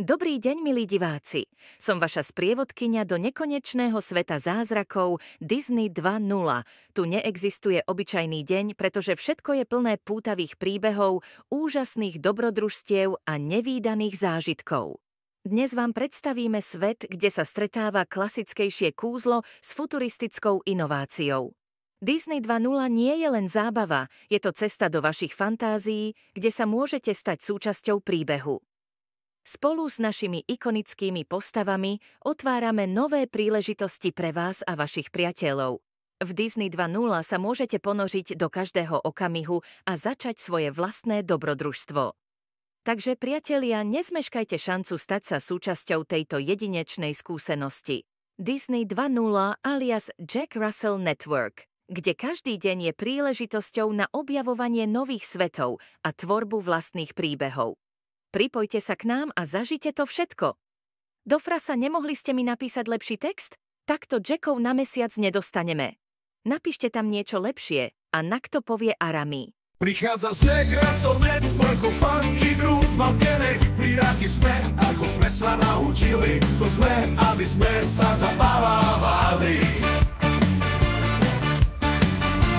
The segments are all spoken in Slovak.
Dobrý deň, milí diváci. Som vaša sprievodkyňa do nekonečného sveta zázrakov Disney 2.0. Tu neexistuje obyčajný deň, pretože všetko je plné pútavých príbehov, úžasných dobrodružstiev a nevídaných zážitkov. Dnes vám predstavíme svet, kde sa stretáva klasickejšie kúzlo s futuristickou inováciou. Disney 2.0 nie je len zábava, je to cesta do vašich fantázií, kde sa môžete stať súčasťou príbehu. Spolu s našimi ikonickými postavami otvárame nové príležitosti pre vás a vašich priateľov. V Disney 2.0 sa môžete ponoriť do každého okamihu a začať svoje vlastné dobrodružstvo. Takže priatelia, nezmeškajte šancu stať sa súčasťou tejto jedinečnej skúsenosti. Disney 2.0 alias Jack Russell Network, kde každý deň je príležitosťou na objavovanie nových svetov a tvorbu vlastných príbehov. Pripojte sa k nám a zažite to všetko. Do frasa, nemohli ste mi napísať lepší text? Takto Jackov na mesiac nedostaneme. Napíšte tam niečo lepšie a nakto povie Arami. Prichádza z Jack Russell Networku, funky groove má v genech. Piráti sme, ako sme sa naučili, to sme, aby sme sa zabávali.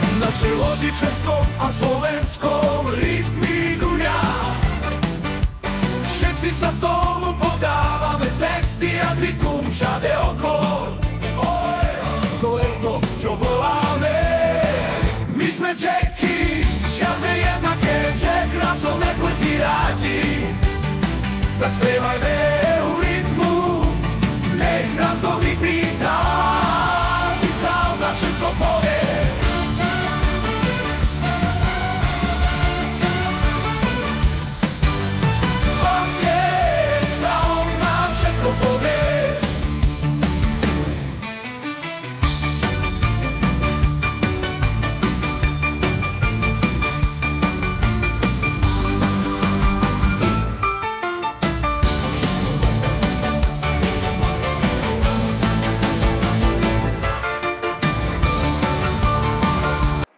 V našej lodi českou a slovenskou rytmy duňa. Všetci sa tomu podávame, texty a rytm všade okolo. To je to, čo voláme. My sme Jacky, žiadne jednaké, Jack Russell Network piráti. Tak spievajme u rytmu, nech nám to vyplýta. Ty sa na všetko povie.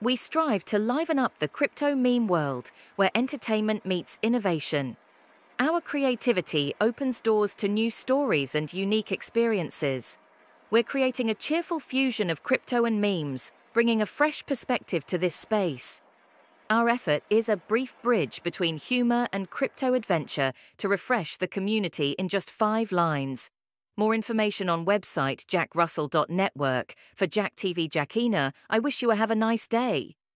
We strive to liven up the crypto meme world, where entertainment meets innovation. Our creativity opens doors to new stories and unique experiences. We're creating a cheerful fusion of crypto and memes, bringing a fresh perspective to this space. Our effort is a brief bridge between humor and crypto adventure to refresh the community in just 5 lines. More information on website jackrussell.network. For Jack TV Jackina, I wish you have a nice day.